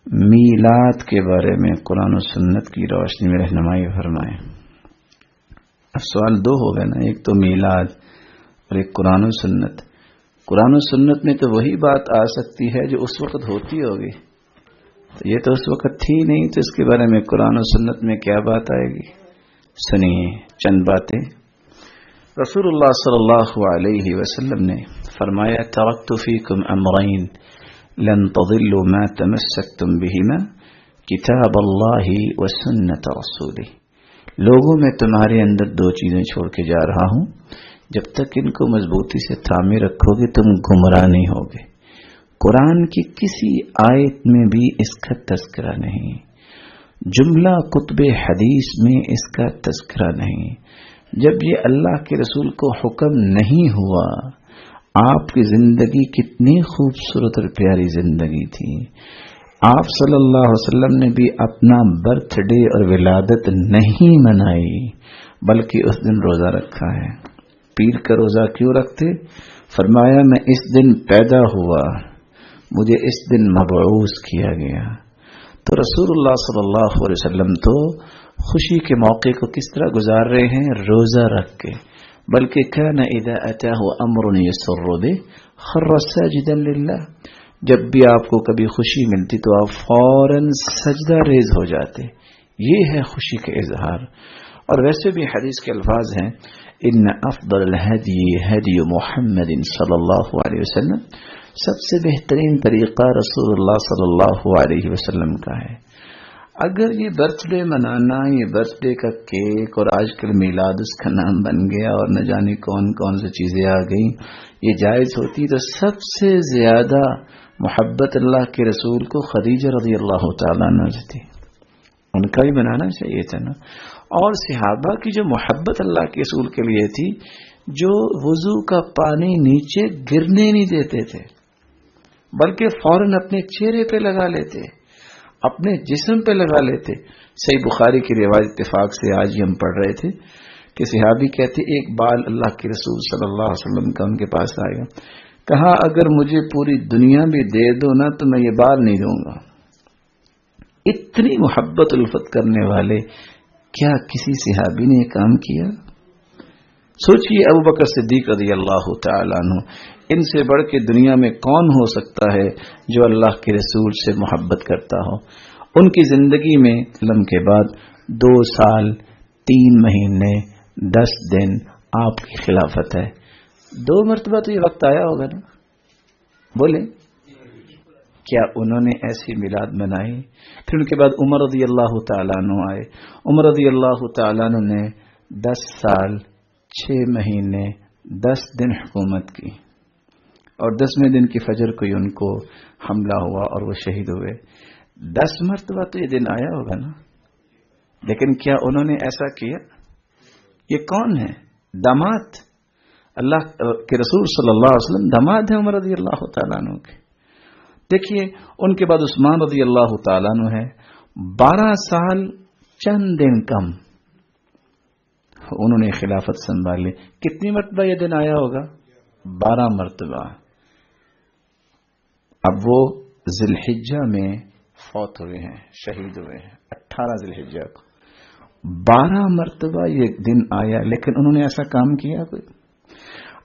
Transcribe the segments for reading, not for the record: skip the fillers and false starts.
میلاد کے بارے میں قرآن و سنت کی روشنی میں رہنمائی فرمائیں۔ اب سوال دو ہو گئے نا، ایک تو میلاد اور ایک قرآن و سنت۔ قرآن و سنت میں تو وہی بات آ سکتی ہے جو اس وقت ہوتی ہوگی، تو یہ تو اس وقت تھی نہیں، تو اس کے بارے میں قرآن و سنت میں کیا بات آئے گی؟ سنیے چند باتیں۔ رسول اللہ صلی اللہ علیہ وسلم نے فرمایا ترکت فیکم امرین لن تضلوا ما تمسکتم بہما کتاب اللہ و سنت رسولہ۔ لوگوں میں تمہارے اندر دو چیزیں چھوڑ کے جا رہا ہوں، جب تک ان کو مضبوطی سے تھامے رکھو گے تم گمراہ نہیں ہوگے۔ قرآن کی کسی آیت میں بھی اس کا تذکرہ نہیں، جملہ کتب حدیث میں اس کا تذکرہ نہیں۔ جب یہ اللہ کے رسول کو حکم نہیں ہوا، آپ کی زندگی کتنی خوبصورت اور پیاری زندگی تھی۔ آپ صلی اللہ علیہ وسلم نے بھی اپنا برتھ ڈے اور ولادت نہیں منائی، بلکہ اس دن روزہ رکھا ہے۔ پیر کا روزہ کیوں رکھتے؟ فرمایا میں اس دن پیدا ہوا، مجھے اس دن مبعوث کیا گیا۔ تو رسول اللہ صلی اللہ علیہ وسلم تو خوشی کے موقع کو کس طرح گزار رہے ہیں؟ روزہ رکھ کے، بلکہ کان اذا اتاه امر يسر به خر ساجدا للہ۔ جب بھی آپ کو کبھی خوشی ملتی تو آپ فوراً سجدہ ریز ہو جاتے، یہ ہے خوشی کا اظہار۔ اور ویسے بھی حدیث کے الفاظ ہیں ان افضل الہدی ہدی محمد صلی اللہ علیہ وسلم، سب سے بہترین طریقہ رسول اللہ صلی اللہ علیہ وسلم کا ہے۔ اگر یہ برتھ ڈے منانا، یہ برتھ ڈے کا کیک، اور آج کل میلاد اس کا نام بن گیا اور نہ جانے کون کون سی چیزیں آ گئیں، یہ جائز ہوتی تو سب سے زیادہ محبت اللہ کے رسول کو خدیجہ رضی اللہ تعالیٰ عنہ سے تھی، ان کا بھی بنانا چاہیے تھا نا۔ اور صحابہ کی جو محبت اللہ کے رسول کے لیے تھی، جو وضو کا پانی نیچے گرنے نہیں دیتے تھے، بلکہ فوراً اپنے چہرے پہ لگا لیتے، اپنے جسم پہ لگا لیتے۔ صحیح بخاری کی روایت اتفاق سے آج ہی ہم پڑھ رہے تھے کہ صحابی کہتے ایک بال اللہ کے رسول صلی اللہ علیہ وسلم کا ان کے پاس آئے گا، کہا اگر مجھے پوری دنیا بھی دے دو نا تو میں یہ بال نہیں دوں گا۔ اتنی محبت الفت کرنے والے کیا کسی صحابی نے یہ کام کیا؟ سوچئے ابو بکر صدیق رضی اللہ تعالیٰ عنہ، ان سے بڑھ کے دنیا میں کون ہو سکتا ہے جو اللہ کے رسول سے محبت کرتا ہو؟ ان کی زندگی میں علم کے بعد 2 سال 3 مہینے 10 دن آپ کی خلافت ہے۔ 2 مرتبہ تو یہ وقت آیا ہوگا نا، بولے کیا انہوں نے ایسی میلاد منائی؟ پھر ان کے بعد عمر رضی اللہ تعالیٰ عنہ آئے، عمر رضی اللہ تعالیٰ عنہ نے 10 سال 6 مہینے 10 دن حکومت کی، اور 10ویں دن کی فجر کو ہی ان کو حملہ ہوا اور وہ شہید ہوئے۔ 10 مرتبہ تو یہ دن آیا ہوگا نا، لیکن کیا انہوں نے ایسا کیا؟ یہ کون ہے؟ داماد اللہ کے رسول صلی اللہ علیہ وسلم، داماد ہیں عمر رضی اللہ تعالیٰ عنہ کے۔ دیکھیے ان کے بعد عثمان رضی اللہ تعالیٰ عنہ ہے، 12 سال چند دن کم انہوں نے خلافت سنبھالی۔ کتنی مرتبہ یہ دن آیا ہوگا؟ 12 مرتبہ۔ اب وہ ذی الحجہ میں فوت ہوئے ہیں، شہید ہوئے ہیں 18 ذی الحجہ کو۔ 12 مرتبہ یہ دن آیا، لیکن انہوں نے ایسا کام کیا کوئی؟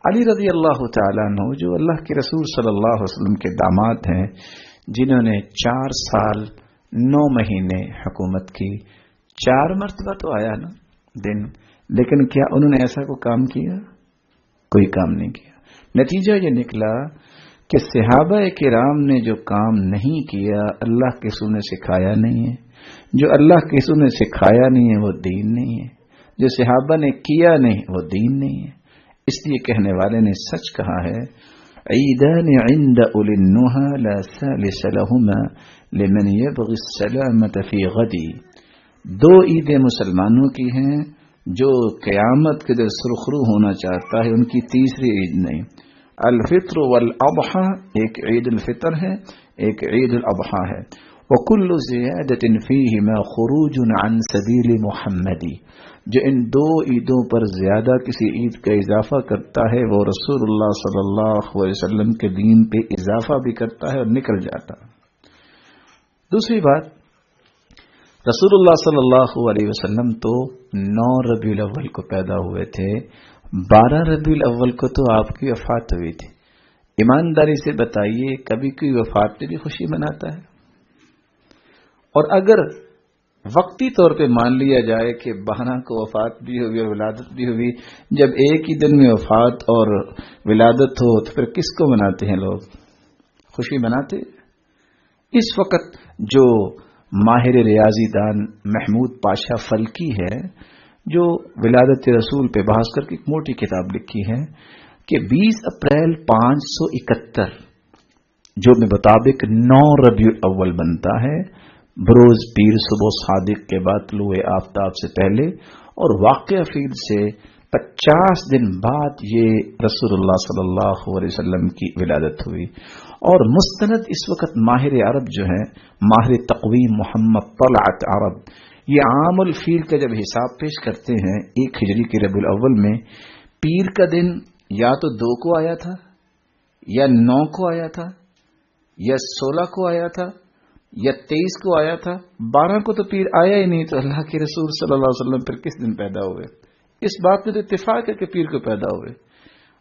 علی رضی اللہ تعالیٰ عنہ جو اللہ کے رسول صلی اللہ علیہ وسلم کے داماد ہیں، جنہوں نے 4 سال 9 مہینے حکومت کی، 4 مرتبہ تو آیا نا دن، لیکن کیا انہوں نے ایسا کوئی کام کیا؟ کوئی کام نہیں کیا۔ نتیجہ یہ نکلا کہ صحابہ کرام نے جو کام نہیں کیا، اللہ کے رسول نے سکھایا نہیں ہے۔ جو اللہ کے رسول نے سکھایا نہیں ہے وہ دین نہیں ہے، جو صحابہ نے کیا نہیں وہ دین نہیں ہے۔ اس لیے کہنے والے نے سچ کہا ہے، عیدان عند اولی النہى لا ثالث لهما لمن يبغي السلامة في غدی۔ 2 عیدیں مسلمانوں کی ہیں، جو قیامت کے دن سرخرو ہونا چاہتا ہے ان کی تیسری عید نہیں۔ الفطر والاضحى، ایک عید الفطر ہے، ایک عید الاضحیٰ ہے۔ وكل زیادة فیہما خروج عن سبیل محمدی، جو ان 2 عیدوں پر زیادہ کسی عید کا اضافہ کرتا ہے وہ رسول اللہ صلی اللہ علیہ وسلم کے دین پہ اضافہ بھی کرتا ہے اور نکل جاتا ہے۔ دوسری بات، رسول اللہ صلی اللہ علیہ وسلم تو 9 ربیع الاول کو پیدا ہوئے تھے، 12 ربیع الاول کو تو آپ کی وفات ہوئی تھی۔ ایمانداری سے بتائیے، کبھی کوئی وفات پہ بھی خوشی مناتا ہے؟ اور اگر وقتی طور پہ مان لیا جائے کہ 12 کو وفات بھی ہوئی اور ولادت بھی ہوئی، جب ایک ہی دن میں وفات اور ولادت ہو تو پھر کس کو مناتے ہیں لوگ؟ خوشی مناتے؟ اس وقت جو ماہر ریاضی دان محمود پاشا فلکی ہے، جو ولادت رسول پہ بحث کر کے ایک موٹی کتاب لکھی ہے کہ 20 اپریل 571 جو میں مطابق 9 ربیع الاول بنتا ہے، بروز پیر صبح صادق کے بعد طلوع آفتاب سے پہلے، اور واقعہ فیل سے 50 دن بعد یہ رسول اللہ صلی اللہ علیہ وسلم کی ولادت ہوئی۔ اور مستند اس وقت ماہر عرب جو ہے، ماہر تقویم محمد طلعت عرب، یہ عام الفیل کا جب حساب پیش کرتے ہیں 1 ہجری کے ربیع الاول میں، پیر کا دن یا تو 2 کو آیا تھا، یا 9 کو آیا تھا، یا 16 کو آیا تھا، یا 23 کو آیا تھا۔ 12 کو تو پیر آیا ہی نہیں، تو اللہ کے رسول صلی اللہ علیہ وسلم پھر کس دن پیدا ہوئے؟ اس بات میں تو اتفاق ہے کہ پیر کو پیدا ہوئے۔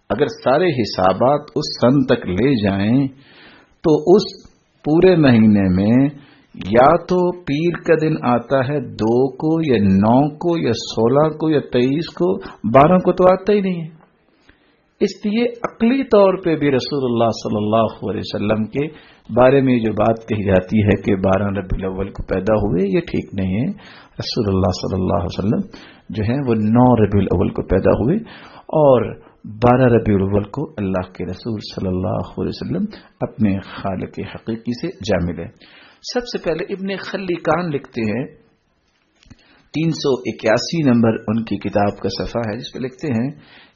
اگر سارے حسابات اس سن تک لے جائیں تو اس پورے مہینے میں یا تو پیر کا دن آتا ہے 2 کو، یا 9 کو، یا 16 کو، یا 23 کو، 12 کو تو آتا ہی نہیں ہے۔ اس لیے عقلی طور پہ بھی رسول اللہ صلی اللہ علیہ وسلم کے بارے میں جو بات کہی جاتی ہے کہ 12 ربیع الاول کو پیدا ہوئے، یہ ٹھیک نہیں ہے۔ رسول اللہ صلی اللہ علیہ وسلم جو ہیں وہ 9 ربیع الاول کو پیدا ہوئے، اور 12 ربیع الاول کو اللہ کے رسول صلی اللہ علیہ وسلم اپنے خالق حقیقی سے جا ملے۔ سب سے پہلے ابن خلیقان لکھتے ہیں، 381 نمبر ان کی کتاب کا صفحہ ہے، جس پہ لکھتے ہیں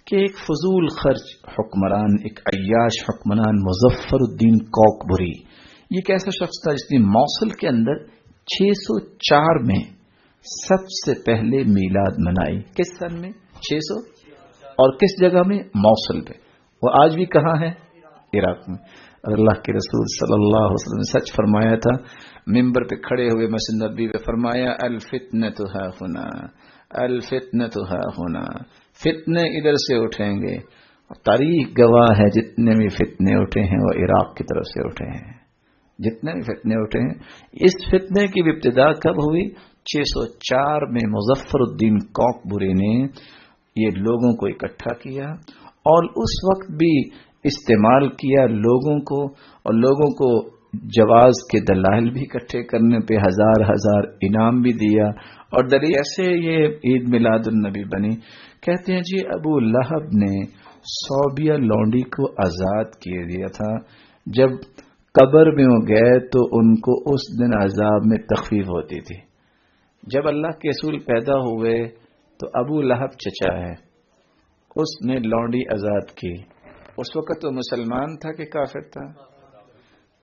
کہ ایک فضول خرچ حکمران، ایک عیاش حکمران مظفر الدین کوکبری، یہ ایک ایسا شخص تھا جس نے موصل کے اندر 604 میں سب سے پہلے میلاد منائی۔ کس سن میں؟ 600، اور کس جگہ میں؟ موصل پہ۔ وہ آج بھی کہاں ہے؟ عراق میں۔ اور اللہ کے رسول صلی اللہ علیہ وسلم نے سچ فرمایا تھا، ممبر پہ کھڑے ہوئے مسجد نبوی پہ فرمایا، الفتنۃ ھا ھنا، الفتنۃ ھا ھنا، فتنے ادھر سے اٹھیں گے۔ اور تاریخ گواہ ہے جتنے بھی فتنے اٹھے ہیں وہ عراق کی طرف سے اٹھے ہیں، جتنے بھی فتنے اٹھے ہیں۔ اس فتنے کی ابتدا کب ہوئی؟ 604 میں مظفر الدین کوکبری نے یہ لوگوں کو اکٹھا کیا، اور اس وقت بھی استعمال کیا لوگوں کو، اور لوگوں کو جواز کے دلائل بھی اکٹھے کرنے پہ ہزار انعام بھی دیا، اور دلیل ایسے یہ عید میلاد النبی بنی۔ کہتے ہیں جی ابو لہب نے صوبیہ لونڈی کو آزاد کیے دیا تھا، جب قبر میں وہ گئے تو ان کو اس دن عذاب میں تخفیف ہوتی تھی۔ جب اللہ کے رسول پیدا ہوئے تو ابو لہب چچا ہے، اس نے لونڈی آزاد کی۔ اس وقت وہ مسلمان تھا کہ کافر تھا؟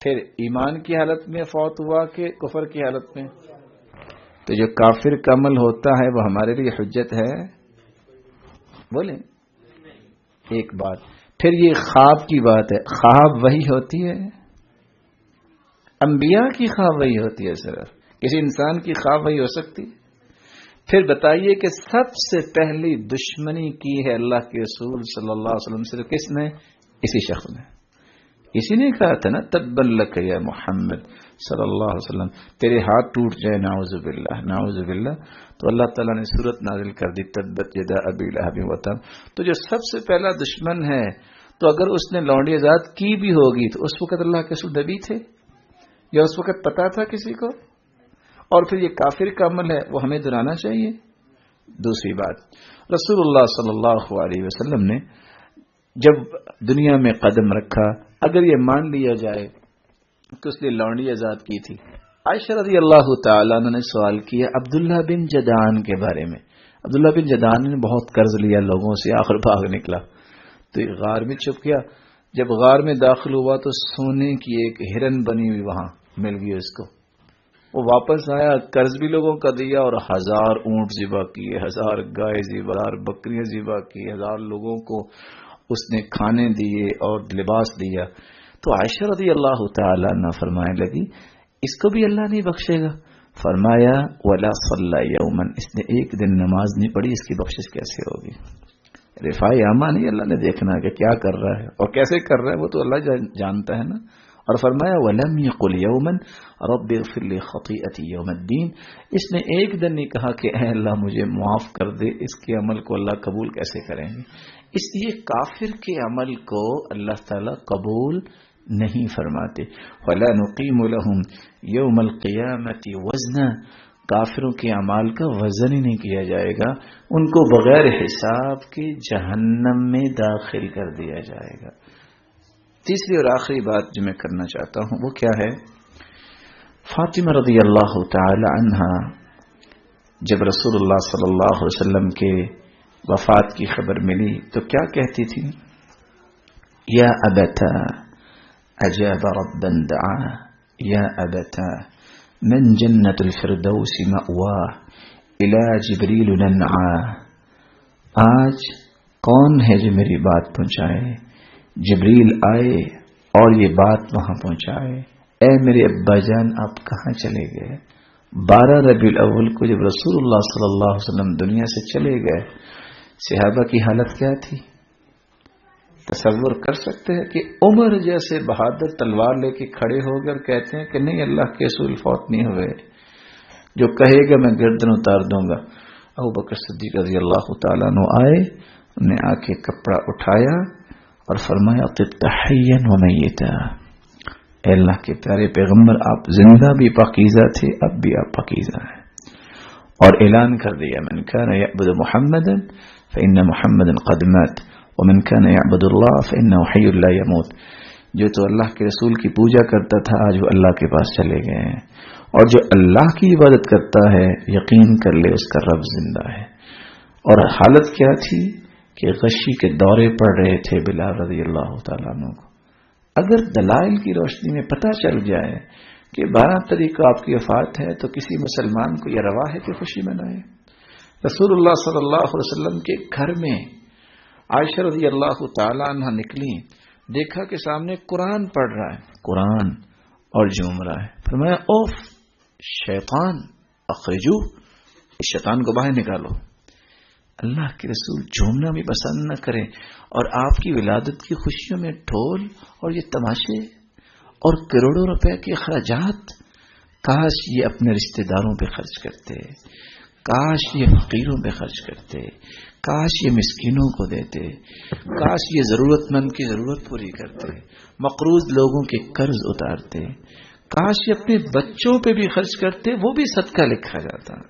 پھر ایمان کی حالت میں فوت ہوا کہ کفر کی حالت میں؟ تو جو کافر کا عمل ہوتا ہے وہ ہمارے لیے حجت ہے؟ بولیں ایک بات۔ پھر یہ خواب کی بات ہے، خواب وہی ہوتی ہے؟ انبیاء کی خواب وہی ہوتی ہے؟ صرف کسی انسان کی خواب وہی ہو سکتی؟ پھر بتائیے کہ سب سے پہلی دشمنی کی ہے اللہ کے رسول صلی اللہ علیہ وسلم سے کس نے؟ اسی شخص نے۔ اسی نے کہا تھا نا، تبا لک یا محمد صلی اللہ علیہ وسلم، تیرے ہاتھ ٹوٹ جائے، نعوذ باللہ نعوذ باللہ۔ تو اللہ تعالیٰ نے سورت نازل کر دی، تبت یدا ابی لہب وتب۔ تو جو سب سے پہلا دشمن ہے، تو اگر اس نے لونڈی آزاد کی بھی ہوگی تو اس وقت اللہ کے رسول نبی تھے یا اس وقت پتا تھا کسی کو؟ اور پھر یہ کافر کا عمل ہے، وہ ہمیں دہرانا چاہیے۔ دوسری بات، رسول اللہ صلی اللہ علیہ وسلم نے جب دنیا میں قدم رکھا، اگر یہ مان لیا جائے کہ اس نے لونڈی آزاد کی تھی، عائشہ رضی اللہ تعالیٰ عنہ نے سوال کیا عبداللہ بن جدعان کے بارے میں۔ عبداللہ بن جدعان نے بہت قرض لیا لوگوں سے، آخر بھاگ نکلا تو ایک غار میں چھپ گیا۔ جب غار میں داخل ہوا تو سونے کی ایک ہرن بنی ہوئی وہاں مل گئی اس کو۔ وہ واپس آیا، قرض بھی لوگوں کا دیا، اور 1000 اونٹ ذبح کیے، 1000 گائے ذبح، 1000 بکریاں ذبح کی، 1000 لوگوں کو اس نے کھانے دیے اور لباس دیا۔ تو عائشہ رضی اللہ تعالی عنہ فرمانے لگی، اس کو بھی اللہ نہیں بخشے گا. فرمایا ولا صلی یوما، اس نے ایک دن نماز نہیں پڑھی، اس کی بخشش کیسے ہوگی؟ رفاع عامہ نہیں اللہ نے دیکھنا کہ کیا کر رہا ہے اور کیسے کر رہا ہے، وہ تو اللہ جانتا ہے نا. اور فرمایا ولم یقل یوما رب اغفر لی خطیئتی یوم الدین، اس نے ایک دن نہیں کہا کہ اے اللہ مجھے معاف کر دے. اس کے عمل کو اللہ قبول کیسے کریں گے؟ اس لیے کافر کے عمل کو اللہ تعالی قبول نہیں فرماتے. ولا نقیم لهم یوم القیامت وزنا، کافروں کے اعمال کا وزن ہی نہیں کیا جائے گا، ان کو بغیر حساب کے جہنم میں داخل کر دیا جائے گا. تیسری اور آخری بات جو میں کرنا چاہتا ہوں وہ کیا ہے؟ فاطمہ رضی اللہ تعالی عنہا جب رسول اللہ صلی اللہ علیہ وسلم کے وفات کی خبر ملی تو کیا کہتی تھی؟ یا ابتا اجاب ربا دعا، یا ابتا من جنت الفردوس مأواہ الى جبریل ننعا. آج کون ہے جو میری بات پہنچائے؟ جبریل آئے اور یہ بات وہاں پہنچائے. اے میرے ابا جان آپ کہاں چلے گئے؟ 12 ربیع الاول کو جب رسول اللہ صلی اللہ علیہ وسلم دنیا سے چلے گئے، صحابہ کی حالت کیا تھی؟ تصور کر سکتے ہیں کہ عمر جیسے بہادر تلوار لے کے کھڑے ہو گئے اور کہتے ہیں کہ نہیں اللہ کے رسول فوت نہیں ہوئے، جو کہے گا میں گردن اتار دوں گا. ابو بکر صدیق رضی اللہ تعالیٰ عنہ آئے، انہیں آ کے کپڑا اٹھایا اور فرمایا طبت حیا و میتا، اے اللہ کے پیارے پیغمبر آپ زندہ بھی پاکیزہ تھے، اب بھی آپ پاکیزہ ہیں. اور اعلان کر دیا من کان یعبد محمدا فإن محمدا قد مات ومن كان يعبد الله فإنه حي لا يموت. جو تو اللہ کے رسول کی پوجا کرتا تھا آج وہ اللہ کے پاس چلے گئے ہیں، اور جو اللہ کی عبادت کرتا ہے یقین کر لے اس کا رب زندہ ہے. اور حالت کیا تھی کہ غشی کے دورے پڑ رہے تھے بلال رضی اللہ تعالیٰ عنہ کو. اگر دلائل کی روشنی میں پتہ چل جائے کہ 12 تاریخ کو آپ کی وفات ہے تو کسی مسلمان کو یہ روا ہے کہ خوشی منائے. رسول اللہ صلی اللہ علیہ وسلم کے گھر میں عائشہ رضی اللہ تعالی عنہ نکلی، دیکھا کہ سامنے قرآن پڑھ رہا ہے، قرآن اور جھوم رہا ہے. فرمایا اوف شیطان اخرجو، اس شیطان کو باہر نکالو. اللہ کے رسول جھومنا بھی پسند نہ کریں اور آپ کی ولادت کی خوشیوں میں ڈھول اور یہ تماشے اور کروڑوں روپے کے اخراجات. کاش یہ اپنے رشتہ داروں پہ خرچ کرتے، کاش یہ فقیروں پہ خرچ کرتے، کاش یہ مسکینوں کو دیتے، کاش یہ ضرورت مند کی ضرورت پوری کرتے، مقروض لوگوں کے قرض اتارتے، کاش یہ اپنے بچوں پہ بھی خرچ کرتے، وہ بھی صدقہ لکھا جاتا.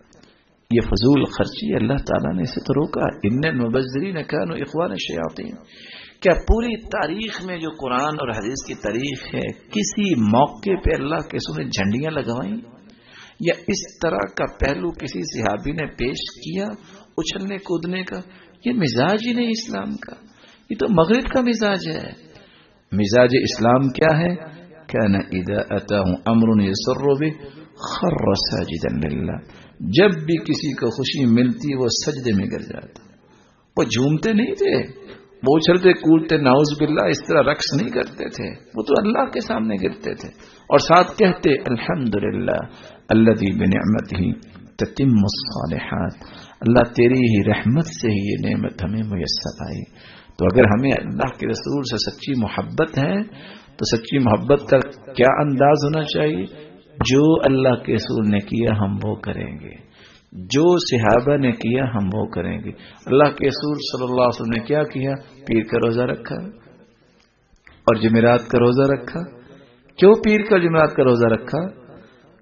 یہ فضول خرچی اللہ تعالیٰ نے اسے تو روکا. ان المبذرین کانوا اخوان الشیاطین. کیا پوری تاریخ میں جو قرآن اور حدیث کی تاریخ ہے کسی موقع پہ اللہ کے رسول نے جھنڈیاں لگوائیں یا اس طرح کا پہلو کسی صحابی نے پیش کیا اچھلنے کودنے کا؟ یہ مزاج ہی نہیں اسلام کا، یہ تو مغرب کا مزاج ہے. مزاج اسلام کیا ہے؟ کان اذا اتاہ امر یسر به خر ساجدا للہ. جب بھی کسی کو خوشی ملتی وہ سجدے میں گر جاتا. وہ جھومتے نہیں تھے، وہ اچھلتے کودتے نعوذ باللہ اس طرح رقص نہیں کرتے تھے، وہ تو اللہ کے سامنے گرتے تھے اور ساتھ کہتے الحمدللہ الذی بنعمتہ تتم الصالحات. اللہ تیری ہی رحمت سے ہی یہ نعمت ہمیں میسر آئی. تو اگر ہمیں اللہ کے رسول سے سچی محبت ہے تو سچی محبت کا کیا انداز ہونا چاہیے؟ جو اللہ کے رسول نے کیا ہم وہ کریں گے، جو صحابہ نے کیا ہم وہ کریں گے. اللہ کے رسول صلی اللہ علیہ وسلم نے کیا کیا؟ پیر کا روزہ رکھا اور جمعرات کا روزہ رکھا. کیوں پیر کا جمعرات کا روزہ رکھا؟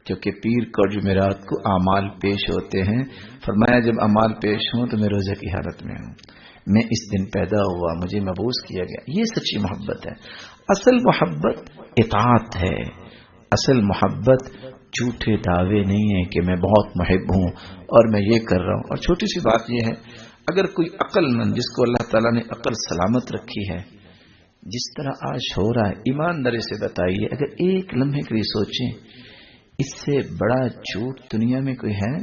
کیونکہ پیر کو جمعرات کو اعمال پیش ہوتے ہیں. فرمایا جب اعمال پیش ہوں تو میں روزے کی حالت میں ہوں، میں اس دن پیدا ہوا، مجھے مبعوث کیا گیا. یہ سچی محبت ہے. اصل محبت اطاعت ہے. اصل محبت جھوٹے دعوے نہیں ہیں کہ میں بہت محب ہوں اور میں یہ کر رہا ہوں. اور چھوٹی سی بات یہ ہے، اگر کوئی عقل مند جس کو اللہ تعالیٰ نے عقل سلامت رکھی ہے، جس طرح آج ہو رہا ہے، ایمانداری سے بتائیے اگر ایک لمحے کے لیے سوچیں اس سے بڑا جھوٹ دنیا میں کوئی ہے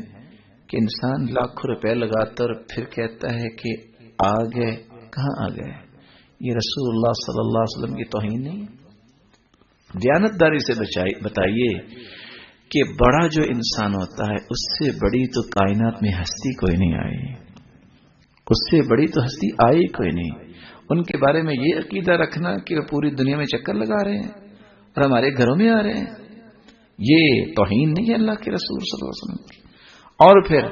کہ انسان لاکھوں روپے لگاتا اور پھر کہتا ہے کہ آ گئے. کہاں آ گئے؟ یہ رسول اللہ صلی اللہ علیہ وسلم کی توہین نہیں؟ دیانتداری سے بتائیے کہ بڑا جو انسان ہوتا ہے اس سے بڑی تو کائنات میں ہستی کوئی نہیں آئی، اس سے بڑی تو ہستی آئی کوئی نہیں۔ ان کے بارے میں یہ عقیدہ رکھنا کہ وہ پوری دنیا میں چکر لگا رہے ہیں اور ہمارے گھروں میں آ رہے ہیں، یہ توہین نہیں ہے اللہ کے رسول صلی اللہ علیہ وسلم کی۔ اور پھر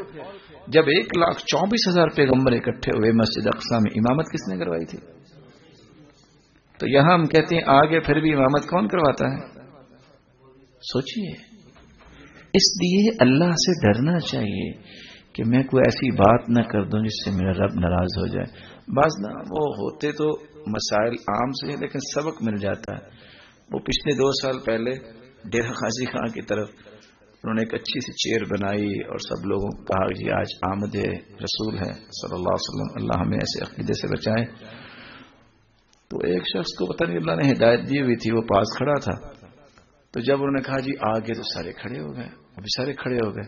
جب 1,24,000 پیغمبر اکٹھے ہوئے مسجد اقصی میں، امامت کس نے کروائی تھی؟ تو یہاں ہم کہتے ہیں آگے پھر بھی امامت کون کرواتا ہے؟ سوچئے۔ اس لیے اللہ سے ڈرنا چاہیے کہ میں کوئی ایسی بات نہ کر دوں جس سے میرا رب ناراض ہو جائے۔ بعض نہ وہ ہوتے تو مسائل عام سے ہیں لیکن سبق مل جاتا ہے۔ وہ پچھلے 2 سال پہلے ڈیرہ غازی خان کی طرف انہوں نے ایک اچھی سی چیئر بنائی اور سب لوگوں کو کہا جی آج آمد رسول ہے صلی اللہ علیہ وسلم، اللہ ہمیں ایسے عقیدے سے بچائے۔ تو ایک شخص کو پتہ نہیں اللہ نے ہدایت دی ہوئی تھی، وہ پاس کھڑا تھا، تو جب انہوں نے کہا جی آگے تو سارے کھڑے ہو گئے، ابھی سارے کھڑے ہو گئے،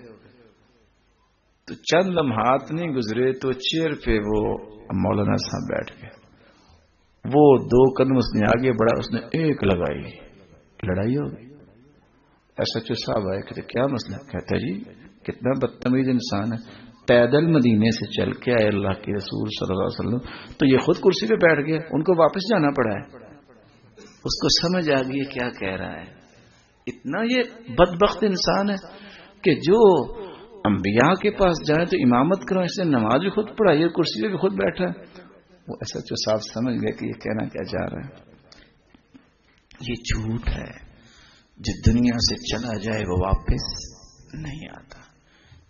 تو چند لمحات نہیں گزرے تو چیئر پہ وہ مولانا صاحب بیٹھ گئے۔ وہ 2 قدم اس نے آگے بڑھا، اس نے ایک لگائی، لڑائی ہو گئی۔ ایسا جو صاحب آئے کہتے کیا مسئلہ؟ کہتا جی کتنا بدتمیز انسان ہے، پیدل مدینے سے چل کے آئے اللہ کے رسول صلی اللہ علیہ وسلم، تو یہ خود کرسی پہ بیٹھ گئے، ان کو واپس جانا پڑا ہے۔ اس کو سمجھ آ گئی کیا کہہ رہا ہے۔ اتنا یہ بدبخت انسان ہے کہ جو انبیاء کے پاس جائے تو امامت کرو، اس نے نماز بھی خود پڑھائی ہے، کرسی پہ بھی خود بیٹھا ہے۔ وہ ایسا جو صاحب سمجھ گیا کہ یہ کہنا کیا جا رہا ہے، یہ جھوٹ ہے۔ جو دنیا سے چلا جائے وہ واپس نہیں آتا۔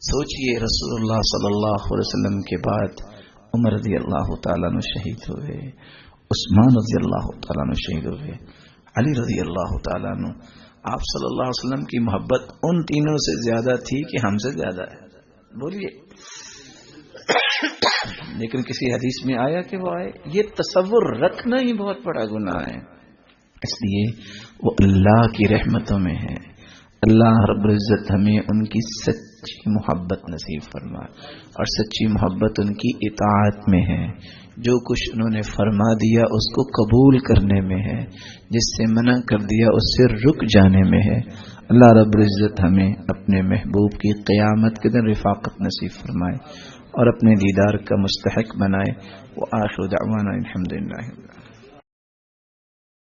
سوچئے رسول اللہ صلی اللہ علیہ وسلم کے بعد عمر رضی اللہ تعالیٰ عنہ شہید ہوئے، عثمان رضی اللہ تعالیٰ عنہ شہید ہوئے، علی رضی اللہ تعالیٰ عنہ۔ آپ صلی اللہ علیہ وسلم کی محبت ان تینوں سے زیادہ تھی کہ ہم سے زیادہ ہے، بولیے۔ لیکن کسی حدیث میں آیا کہ وہ آئے، یہ تصور رکھنا ہی بہت بڑا گناہ ہے۔ اس لیے وہ اللہ کی رحمتوں میں ہے۔ اللہ رب العزت ہمیں ان کی سچی محبت نصیب فرمائے، اور سچی محبت ان کی اطاعت میں ہے۔ جو کچھ انہوں نے فرما دیا اس کو قبول کرنے میں ہے، جس سے منع کر دیا اس سے رک جانے میں ہے۔ اللہ رب العزت ہمیں اپنے محبوب کی قیامت کے دن رفاقت نصیب فرمائے اور اپنے دیدار کا مستحق بنائے۔ وآخر دعوانا الحمدللہ۔